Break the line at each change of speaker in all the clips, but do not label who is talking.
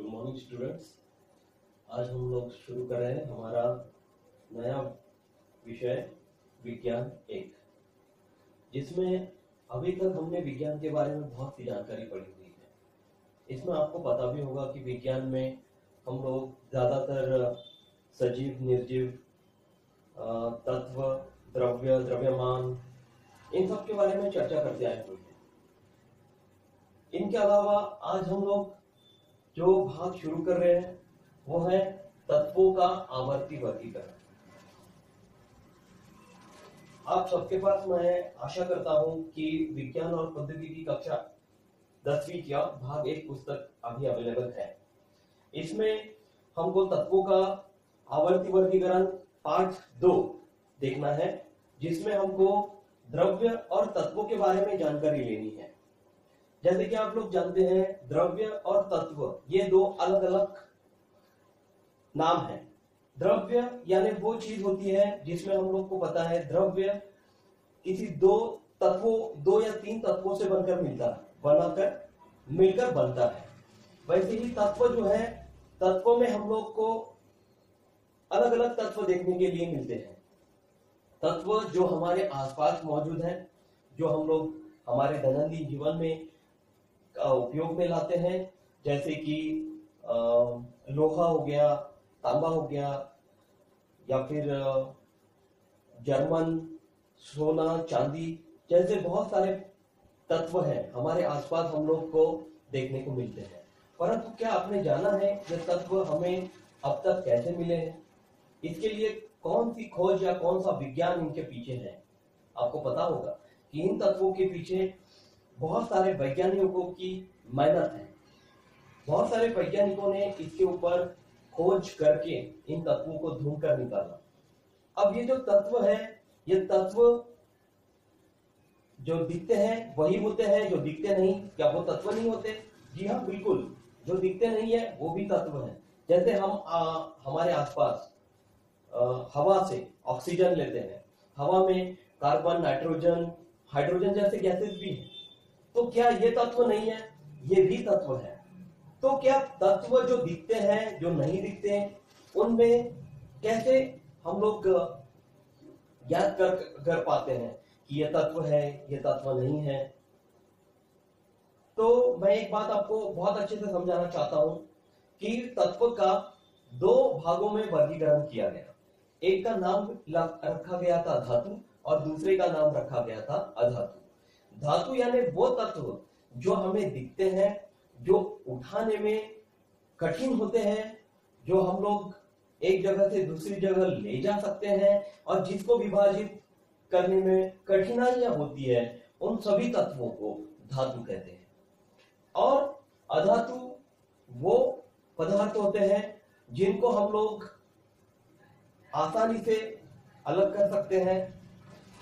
Good morning students. आज हम लोग शुरू कर रहे हैं हमारा नया विषय विज्ञान एक, जिसमें अभी तक हमने विज्ञान के बारे में बहुत सी जानकारी पढ़ी हुई है। इसमें आपको पता भी होगा कि विज्ञान में हम लोग ज़्यादातर सजीव, निर्जीव, तत्व, द्रव्य, द्रव्यमान, इन सब के बारे में चर्चा करते आए हुए हैं। इनके अलावा आज हम लोग जो भाग शुरू कर रहे हैं वो है तत्वों का आवर्ती वर्गीकरण। आप सबके पास मैं आशा करता हूं कि विज्ञान और प्रौद्योगिकी कक्षा 10वीं का भाग 1 पुस्तक अभी अवेलेबल है। इसमें हमको तत्वों का आवर्ती वर्गीकरण पार्ट 2 देखना है, जिसमें हमको द्रव्य और तत्वों के बारे में जानकारी लेनी है। जैसे कि आप लोग जानते हैं, द्रव्य और तत्व ये दो अलग अलग नाम हैं। द्रव्य यानी वो चीज होती है जिसमें हम लोग को पता है द्रव्य किसी दो या तीन तत्वों से मिलकर बनता है। वैसे ही तत्व जो है, तत्वों में हम लोग को अलग अलग तत्व देखने के लिए मिलते हैं। तत्व जो हमारे आसपास मौजूद हैं, जो हम लोग हमारे दैनंदिन जीवन में उपयोग में लाते हैं, जैसे कि लोहा हो गया, तांबा हो गया, या फिर जर्मन, सोना, चांदी जैसे बहुत सारे तत्व हैं हमारे आसपास हम लोग को देखने को मिलते हैं। परंतु क्या आपने जाना है ये तत्व हमें अब तक कैसे मिले हैं? इसके लिए कौन सी खोज या कौन सा विज्ञान इनके पीछे है? आपको पता होगा कि इन तत्वों के पीछे बहुत सारे वैज्ञानिकों की मेहनत है। बहुत सारे वैज्ञानिकों ने इसके ऊपर खोज करके इन तत्वों को ढूंढ कर निकाला। अब ये जो तत्व है, ये तत्व जो दिखते हैं वही होते हैं, जो दिखते नहीं क्या वो तत्व नहीं होते? जी हाँ, बिल्कुल। जो दिखते नहीं है वो भी तत्व है। जैसे हम हमारे आसपास हवा से ऑक्सीजन लेते हैं, हवा में कार्बन, नाइट्रोजन, हाइड्रोजन जैसे गैसेस भी हैं। तो क्या ये तत्व नहीं है? ये भी तत्व है। तो क्या तत्व जो दिखते हैं, जो नहीं दिखते, उनमें कैसे हम लोग ज्ञात कर पाते हैं कि ये तत्व है, ये तत्व नहीं है? तो मैं एक बात आपको बहुत अच्छे से समझाना चाहता हूं कि तत्व का 2 भागों में वर्गीकरण किया गया। एक का नाम रखा गया था धातु और दूसरे का नाम रखा गया था अधातु। धातु यानी वो तत्व जो हमें दिखते हैं, जो उठाने में कठिन होते हैं, जो हम लोग एक जगह से दूसरी जगह ले जा सकते हैं और जिसको विभाजित करने में कठिनाइयां होती है, उन सभी तत्वों को धातु कहते हैं। और अधातु वो पदार्थ होते हैं जिनको हम लोग आसानी से अलग कर सकते हैं,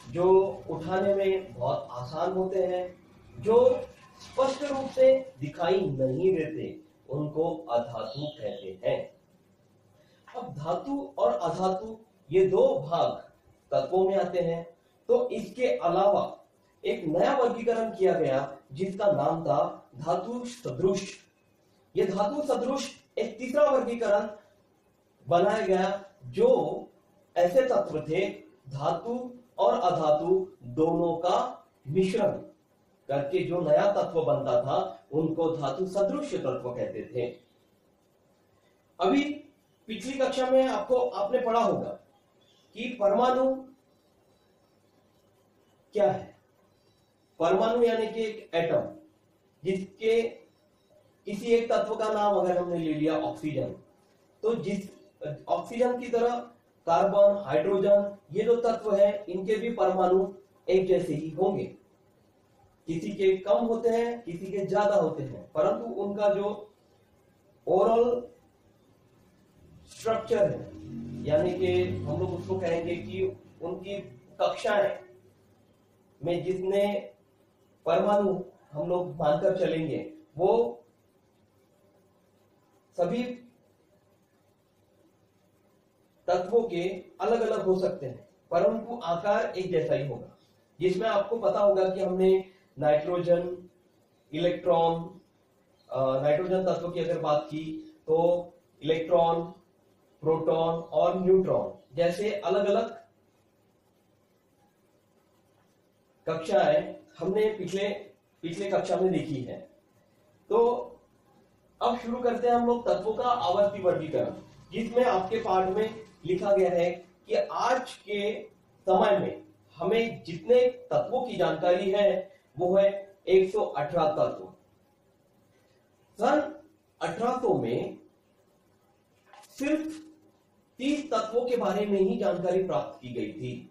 जो उठाने में बहुत आसान होते हैं, जो स्पष्ट रूप से दिखाई नहीं देते, उनको अधातु कहते हैं। अब धातु और अधातु ये 2 भाग तत्वों में आते हैं। तो इसके अलावा एक नया वर्गीकरण किया गया जिसका नाम था धातु सदृश। ये धातु सदृश एक तीसरा वर्गीकरण बनाया गया, जो ऐसे तत्व थे धातु और अधातु दोनों का मिश्रण करके जो नया तत्व बनता था, उनको धातु सदृश तत्व कहते थे। अभी पिछली कक्षा में आपने पढ़ा होगा कि परमाणु क्या है। परमाणु यानी कि एक एटम, जिसके किसी एक तत्व का नाम अगर हमने ले लिया ऑक्सीजन, तो जिस ऑक्सीजन की तरह कार्बन, हाइड्रोजन ये जो तत्व है, इनके भी परमाणु एक जैसे ही होंगे। किसी के कम होते हैं, किसी के ज्यादा होते हैं, परंतु उनका जो ओवरऑल स्ट्रक्चर है, यानी कि हम लोग उसको कहेंगे कि उनकी कक्षाएं में जितने परमाणु हम लोग मानकर चलेंगे, वो सभी तत्वों के अलग अलग हो सकते हैं, परंतु आकार एक जैसा ही होगा। जिसमें आपको पता होगा कि हमने नाइट्रोजन, इलेक्ट्रॉन, नाइट्रोजन तत्व की अगर बात की तो इलेक्ट्रॉन, प्रोटॉन और न्यूट्रॉन जैसे अलग अलग कक्षाएं हमने पिछले कक्षा में देखी है। तो अब शुरू करते हैं हम लोग तत्वों का आवर्ती वर्गीकरण, जिसमें आपके पाठ में लिखा गया है कि आज के समय में हमें जितने तत्वों की जानकारी है वो है 118 तत्व। सन 1800 में सिर्फ 30 तत्वों के बारे में ही जानकारी प्राप्त की गई थी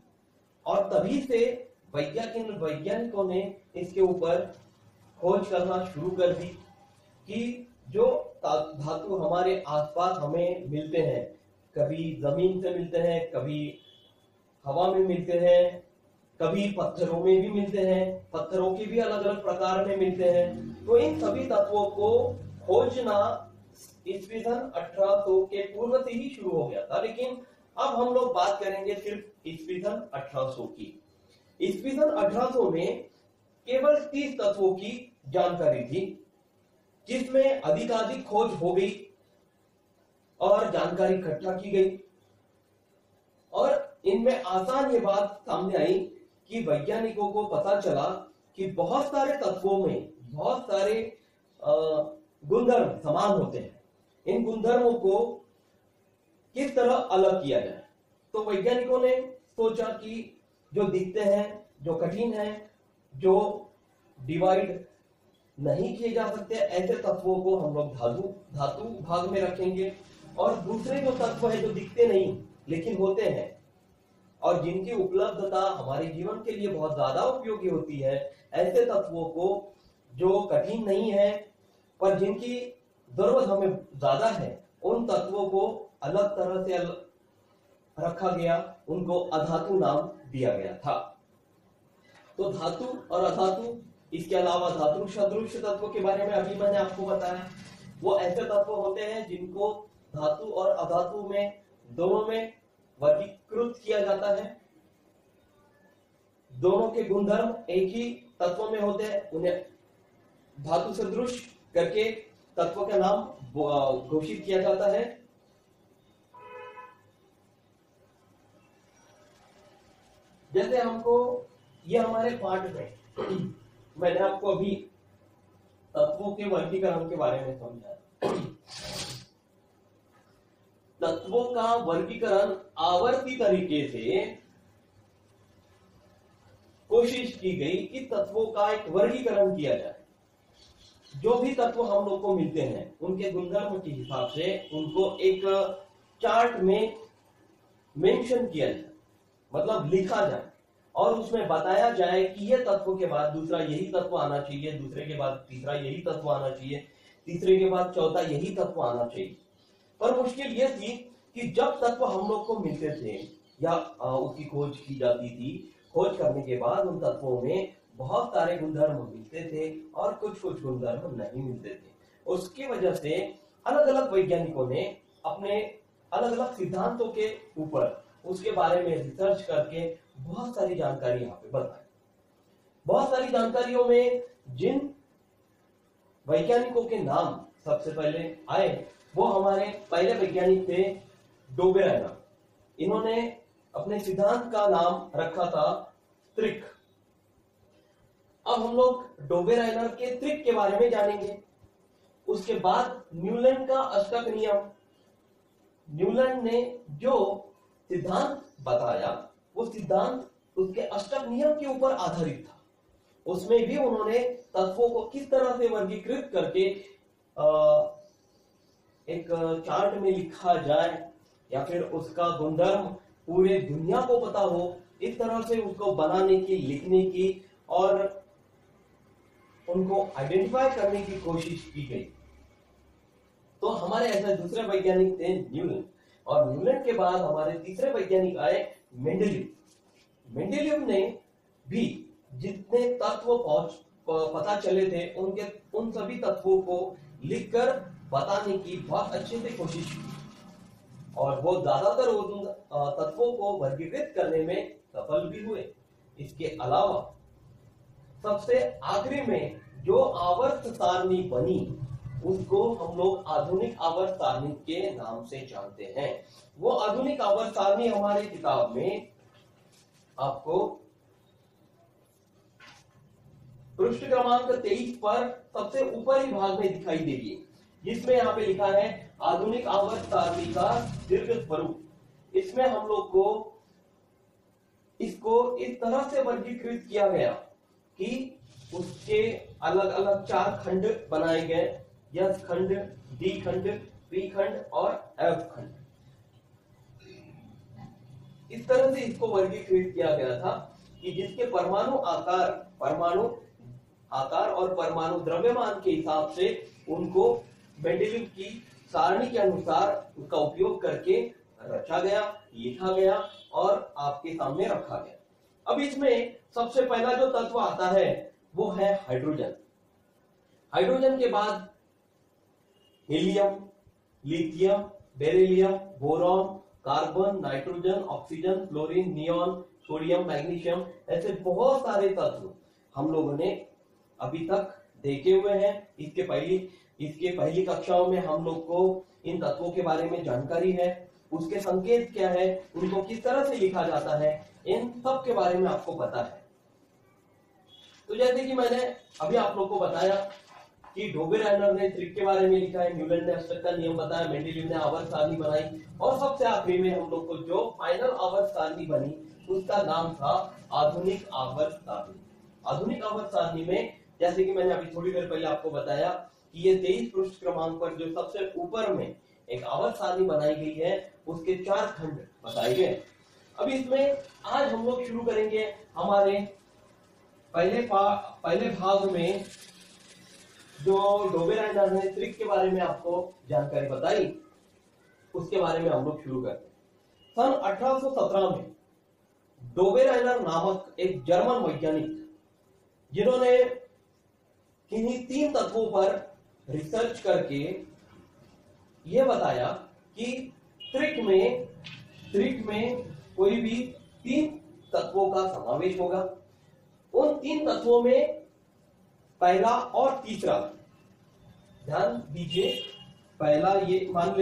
और तभी से वैज्ञानिकों ने इसके ऊपर खोज करना शुरू कर दी कि जो धातु हमारे आसपास हमें मिलते हैं, कभी जमीन से मिलते हैं, कभी हवा में मिलते हैं, कभी पत्थरों में भी मिलते हैं, पत्थरों के भी अलग अलग प्रकार में मिलते हैं। तो इन सभी तत्वों को खोजना ईस्वी सन 1800 के पूर्व से ही शुरू हो गया था, लेकिन अब हम लोग बात करेंगे सिर्फ ईस्वी सन 1800 की। ईस्वी सन 1800 में केवल 30 तत्वों की जानकारी थी, जिसमें अधिकाधिक खोज हो गई और जानकारी इकट्ठा की गई और इनमें आसान ये बात सामने आई कि वैज्ञानिकों को पता चला कि बहुत सारे तत्वों में बहुत सारे गुणधर्म समान होते हैं। इन गुणधर्मों को किस तरह अलग किया जाए, तो वैज्ञानिकों ने सोचा कि जो दिखते हैं, जो कठिन है, जो डिवाइड नहीं किए जा सकते, ऐसे तत्वों को हम लोग धातु भाग में रखेंगे और दूसरे जो तत्व है जो दिखते नहीं लेकिन होते हैं और जिनकी उपलब्धता हमारे जीवन के लिए बहुत ज्यादा उपयोगी होती है, ऐसे तत्वों को जो कठिन नहीं है पर जिनकी जरूरत हमें ज्यादा है, उन तत्वों को अलग तरह से रखा गया, उनको अधातु नाम दिया गया था। तो धातु और अधातु, इसके अलावा धातु सदृश तत्वों के बारे में अभी मैंने आपको बताया। वो ऐसे तत्व होते हैं जिनको धातु और अधातु में दोनों में वर्गीकृत किया जाता है। दोनों के गुणधर्म एक ही तत्व में होते हैं, उन्हें धातु सदृश करके तत्व का नाम घोषित किया जाता है। जैसे हमको ये हमारे पाठ में मैंने आपको अभी तत्वों के वर्गीकरण के बारे में समझाया। तत्वों का वर्गीकरण आवर्ती तरीके से कोशिश की गई कि तत्वों का एक वर्गीकरण किया जाए। जो भी तत्व हम लोग को मिलते हैं उनके गुणधर्म के हिसाब से उनको एक चार्ट में मेंशन किया जाए, मतलब लिखा जाए और उसमें बताया जाए कि यह तत्व के बाद दूसरा यही तत्व आना चाहिए, दूसरे के बाद तीसरा यही तत्व आना चाहिए, तीसरे के बाद चौथा यही तत्व आना चाहिए। पर मुश्किल यह थी कि जब तत्व हम लोग को मिलते थे या उसकी खोज की जाती थी, खोज करने के बाद उन तत्वों में बहुत सारे गुणधर्म मिलते थे और कुछ गुणधर्म नहीं मिलते थे। उसकी वजह से अलग अलग वैज्ञानिकों ने अपने अलग अलग सिद्धांतों के ऊपर उसके बारे में रिसर्च करके बहुत सारी जानकारी यहाँ पे बताई। बहुत सारी जानकारियों में जिन वैज्ञानिकों के नाम सबसे पहले आए वो हमारे पहले वैज्ञानिक थे डोबेराइनर। इन्होंने अपने सिद्धांत का नाम रखा था त्रिक। अब हम लोग डोबेराइनर के त्रिक के बारे में जानेंगे। उसके बाद न्यूलैंड का अष्टक नियम, न्यूलैंड ने जो सिद्धांत बताया वो सिद्धांत उसके अष्टक नियम के ऊपर आधारित था। उसमें भी उन्होंने तत्वों को किस तरह से वर्गीकृत करके एक चार्ट में लिखा जाए या फिर उसका गुणधर्म पूरे दुनिया को पता हो, इस तरह से उसको बनाने की, लिखने की और उनको आइडेंटिफाई करने की कोशिश की गई। तो हमारे ऐसे दूसरे वैज्ञानिक थे न्यूलैंड, और न्यूलैंड के बाद हमारे तीसरे वैज्ञानिक आए मेंडेलीव। मेंडेलीव ने भी जितने तत्व पता चले थे उन सभी तत्वों को लिखकर बताने की बहुत अच्छे से कोशिश की और वो ज्यादातर उन तत्वों को वर्गीकृत करने में सफल भी हुए। इसके अलावा सबसे आखिरी में जो आवर्त सारणी बनी उसको हम लोग आधुनिक आवर्त सारणी के नाम से जानते हैं। वो आधुनिक आवर्त सारणी हमारी किताब में आपको पृष्ठ क्रमांक 23 पर सबसे ऊपरी भाग में दिखाई देगी, जिसमें यहाँ पे लिखा है आधुनिक आवर्त सारणी का दीर्घ स्वरूप। इसमें हम लोग को इसको इस तरह से वर्गीकृत किया गया कि उसके अलग अलग 4 खंड बनाए गए, यस खंड, डी खंड, पी खंड और एफ खंड। इस तरह से इसको वर्गीकृत किया गया था कि जिसके परमाणु आकार और परमाणु द्रव्यमान के हिसाब से उनको मेंडेलीव की सारणी के अनुसार उसका उपयोग करके रचा गया, लिखा गया और आपके सामने रखा गया। अब इसमें सबसे पहला जो तत्व आता है वो है हाइड्रोजन। हाइड्रोजन के बाद helium, lithium, beryllium, boron, carbon, nitrogen, oxygen, fluorine, neon, sodium, magnesium, ऐसे बहुत सारे तत्व हम लोगों ने अभी तक देखे हुए हैं। इसके पहली कक्षाओं में हम लोग को इन तत्वों के बारे में जानकारी है, उसके संकेत क्या है, उनको किस तरह से लिखा जाता है, इन सब के बारे में आपको पता है। तो जैसे कि मैंने अभी आप लोग को बताया कि डोबेराइनर ने त्रिक के बारे में लिखा है, न्यूलैंड ने अष्टक का नियम बताया, मेंडेलीव ने आवर्त सारणी बनाई और सबसे आखिरी में हम लोग को जो फाइनल आवर्त सारणी बनी उसका नाम था आधुनिक आवर्त सारणी। आधुनिक आवर्त सारणी में जैसे कि मैंने अभी थोड़ी देर पहले आपको बताया कि ये 23 पृष्ठ क्रमांक पर जो सबसे ऊपर में एक आवर्त सारणी बनाई गई है उसके 4 खंड बताए गए। अब इसमें आज हम लोग शुरू करेंगे हमारे पहले भाग में जो डोबेराइनर ने त्रिक के बारे में आपको जानकारी बताई उसके बारे में हम लोग शुरू करते हैं। सन 1817 में डोबेराइनर नामक एक जर्मन वैज्ञानिक जिन्होंने किन्हीं 3 तत्वों पर रिसर्च करके यह बताया कि त्रिक में कोई भी 3 तत्वों का समावेश होगा। उन 3 तत्वों में पहला और तीसरा, ध्यान दीजिए, पहला ये मान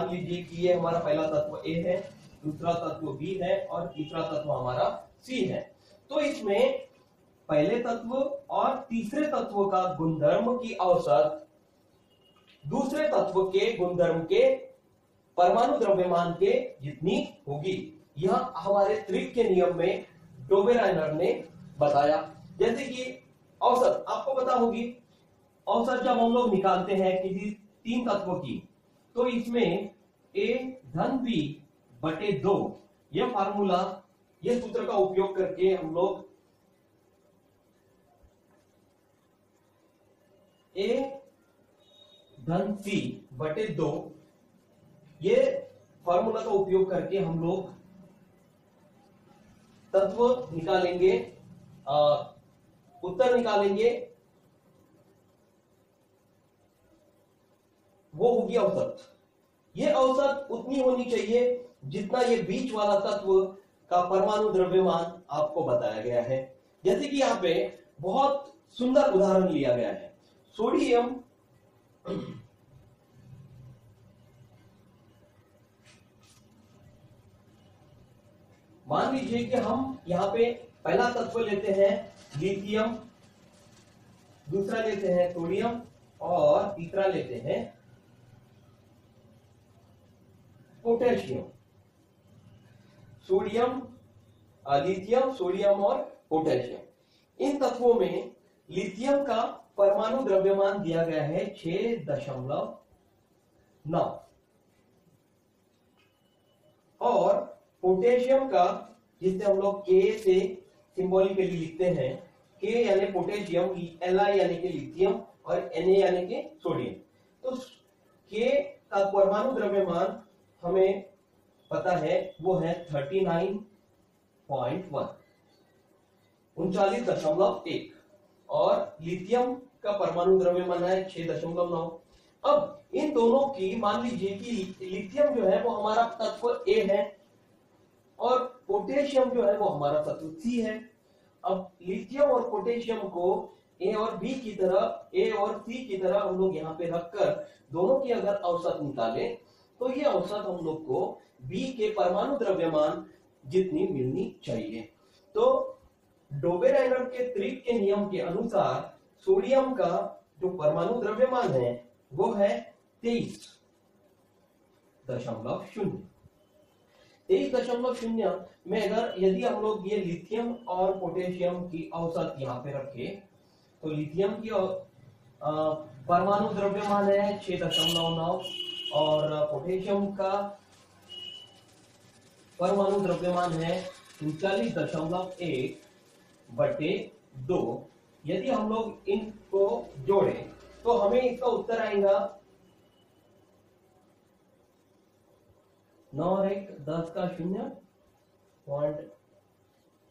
लीजिए कि ये हमारा पहला तत्व ए है, दूसरा तत्व बी है और तीसरा तत्व हमारा सी है। तो इसमें पहले तत्व और तीसरे तत्व का गुणधर्म की औसत दूसरे तत्व के गुणधर्म के परमाणु द्रव्यमान के जितनी होगी, यह हमारे त्रिक के नियम में डोबेराइनर ने बताया। जैसे कि औसत आपको पता होगी, औसत जब हम लोग निकालते हैं किसी 3 तत्व की तो इसमें a धन b बटे 2 यह फार्मूला, यह सूत्र का उपयोग करके हम लोग a धन c बटे 2 ये फार्मूला का उपयोग करके हम लोग तत्व निकालेंगे, उत्तर निकालेंगे, वो होगी औसत। ये औसत उतनी होनी चाहिए जितना ये बीच वाला तत्व का परमाणु द्रव्यमान आपको बताया गया है। जैसे कि यहाँ पे बहुत सुंदर उदाहरण लिया गया है, सोडियम मान लीजिए कि हम यहाँ पे पहला तत्व लेते हैं लिथियम, दूसरा लेते हैं सोडियम और तीसरा लेते हैं पोटेशियम। सोडियम, लिथियम, सोडियम और पोटेशियम, इन तत्वों में लिथियम का परमाणु द्रव्यमान दिया गया है 6.9 और पोटेशियम का, जिसे हम लोग के से सिंबॉलिकली लिखते हैं, के यानी पोटेशियम, Li यानी कि लिथियम और Na यानी कि सोडियम। तो के का परमाणु द्रव्यमान हमें पता है वो है 39.1 39.1 और लिथियम का परमाणु द्रव्यमान है 6.9। अब इन दोनों की मान लीजिए कि लिथियम जो है वो हमारा तत्व ए है और पोटेशियम जो है वो हमारा तत्व सी है। अब लिथियम और पोटेशियम को ए और बी की तरह, ए और सी की तरह हम लोग यहाँ पे रखकर दोनों की अगर औसत निकालें तो ये औसत हम लोग को बी के परमाणु द्रव्यमान जितनी मिलनी चाहिए। तो डोबेराइनर के त्रिक के नियम के अनुसार सोडियम का जो परमाणु द्रव्यमान है वो है 23.0। 23.0 में अगर यदि हम लोग ये लिथियम और पोटेशियम की औसत यहाँ पे रखें तो लिथियम की परमाणु द्रव्यमान है 6.9 और पोटेशियम का परमाणु द्रव्यमान है 39.1/2। यदि हम लोग इनको जोड़ें तो हमें इसका उत्तर आएगा 9 और 1 10 का 0 पॉइंट,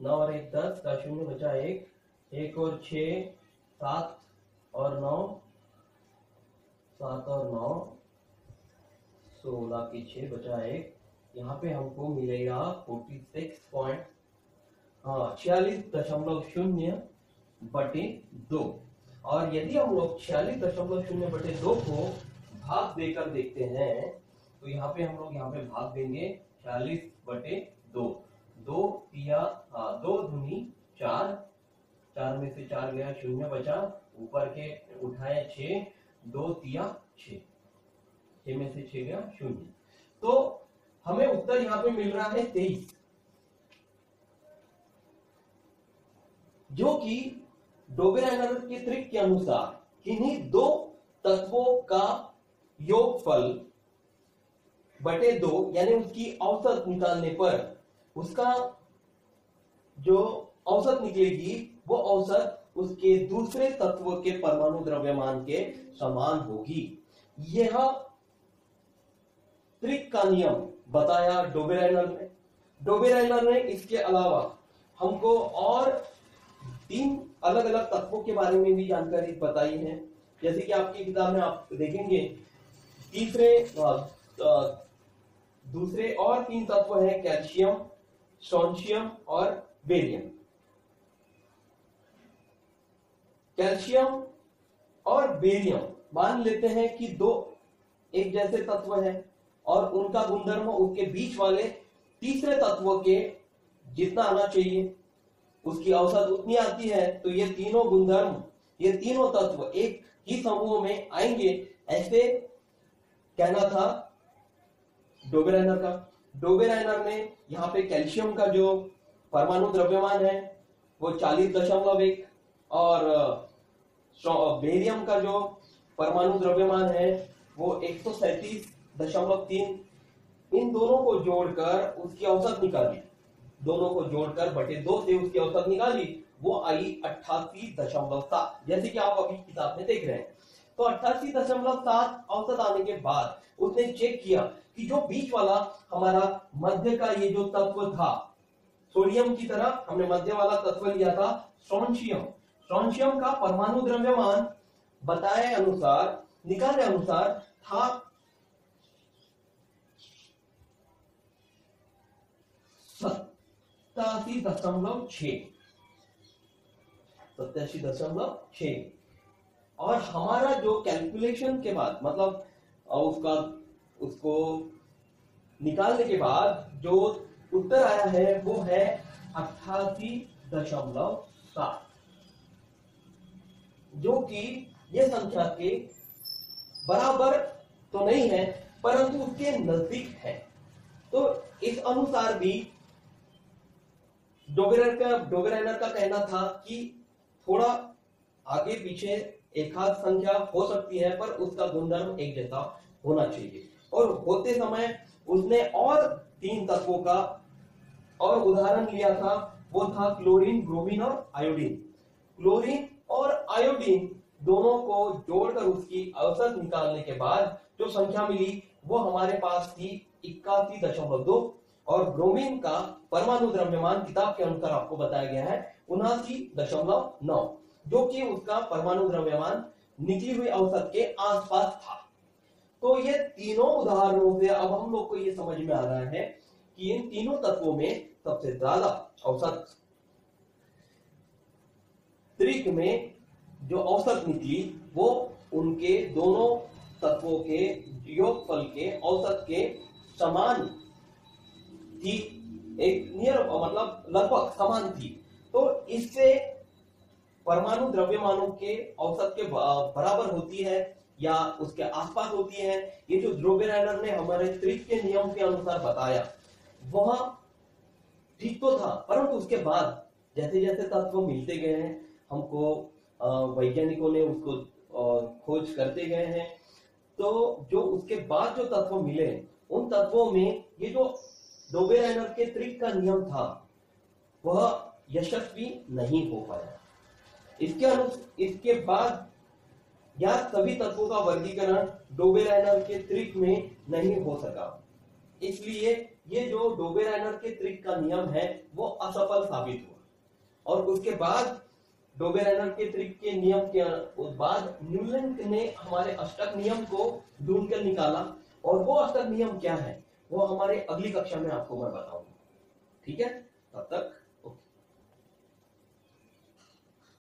9 और 1 10 का 0 बचा 1, 1 और 6 7 और 9, 7 और 9 16 की 6 बचा 1, यहाँ पे हमको मिलेगा 46.0/2। और यदि हम लोग 46.0/2 को भाग देकर देखते हैं तो यहाँ पे हम लोग यहाँ पे भाग देंगे 46/2, 2 तिया 2 दूनी 4, 4 में से 4 गया 0 बचा, ऊपर के उठाए 6, 2 तिया 6, 6 में से 6 गया 0। तो हमें उत्तर यहाँ पे मिल रहा है 23, जो कि डोबेराइनर के त्रिक के अनुसार किन्हीं दो तत्वों का योगफल बटे 2 यानी उसकी औसत निकालने पर उसका जो औसत निकलेगी वो औसत उसके दूसरे तत्व के परमाणु द्रव्यमान के समान होगी। यह त्रिक का नियम बताया डोबेराइनर ने। डोबेराइनर ने इसके अलावा हमको और 3 अलग अलग तत्वों के बारे में भी जानकारी बताई है। जैसे कि आपकी किताब में आप देखेंगे दूसरे और 3 तत्व हैं कैल्शियम, स्ट्रोंशियम और बेरियम। कैल्शियम और बेरियम मान लेते हैं कि 2 एक जैसे तत्व हैं और उनका गुणधर्म उसके बीच वाले तीसरे तत्व के जितना आना चाहिए उसकी औसत उतनी आती है। तो ये तीनों गुणधर्म, ये तीनों तत्व एक ही समूह में आएंगे, ऐसे कहना था डोबेराइनर का। डोबेराइनर ने यहाँ पे कैल्शियम का जो परमाणु द्रव्यमान है वो 40.1 और बेरियम का जो परमाणु द्रव्यमान है वो 137.3, इन दोनों को जोड़कर उसकी औसत निकाली, दोनों को जोड़कर बटे 2 से उसकी औसत निकाली, वो आई 88.7, जैसे कि आप अभी किताब में देख रहे हैं। तो 88.7 औसत आने के बाद उसने चेक किया कि जो बीच वाला हमारा मध्य का ये जो तत्व था, सोडियम की तरह हमने मध्य वाला तत्व लिया था स्ट्रोंशियम। स्ट्रोंशियम का परमाणु द्रव्यमान बताए अनुसार, निकाले अनुसार था 87.6 और हमारा जो कैलकुलेशन के बाद मतलब उसको निकालने के बाद जो उत्तर आया है वो है 88.7, जो कि ये संख्या के बराबर तो नहीं है परंतु उसके नजदीक है। तो इस अनुसार भी डोबेराइनर का कहना था कि थोड़ा आगे पीछे एक आध संख्या हो सकती है पर उसका गुणधर्म एक जैसा होना चाहिए। और होते समय उसने और 3 तत्वों का और उदाहरण लिया था, वो था क्लोरीन, ब्रोमीन और आयोडीन। क्लोरीन और आयोडीन दोनों को जोड़कर उसकी औसत निकालने के बाद जो संख्या मिली वो हमारे पास थी 81.2 और ब्रोमीन का परमाणु द्रव्यमान किताब के अनुसार आपको बताया गया है 79.9, जो कि उसका परमाणु द्रव्यमान निकली हुई औसत के आसपास था। तो ये तीनों उदाहरणों से अब हम लोग को ये समझ में आ रहा है कि इन तीनों तत्वों में सबसे ज्यादा औसत त्रिक में जो औसत निकली वो उनके दोनों तत्वों के योगफल के औसत के समान थी, एक नियर मतलब लगभग समान थी। तो इससे परमाणु द्रव्यमानों के औसत के बराबर होती है या उसके आसपास होती है। ये जो ड्रोबेराइनर ने हमारे त्रिक के नियम के अनुसार बताया वह ठीक तो था, परंतु उसके बाद जैसे जैसे तत्व मिलते गए हैं हमको, वैज्ञानिकों ने उसको खोज करते गए हैं, तो जो उसके बाद जो तत्व मिले उन तत्वों में ये जो ड्रोबेराइनर के त्रिक का नियम था वह यशस्वी नहीं हो पाया। इसके बाद या सभी तत्वों का वर्गीकरण ड्रोबेराइनर के त्रिक में नहीं हो सका, इसलिए ये जो ड्रोबेराइनर के त्रिक का नियम है वो असफल साबित हुआ। और उसके बाद ड्रोबेराइनर के त्रिक के नियम के बाद न्यूलैंड ने हमारे अष्टक नियम को ढूंढ कर निकाला, और वो अष्टक नियम क्या है वो हमारे अगली कक्षा में आपको मैं बताऊंगा। ठीक है, तब तक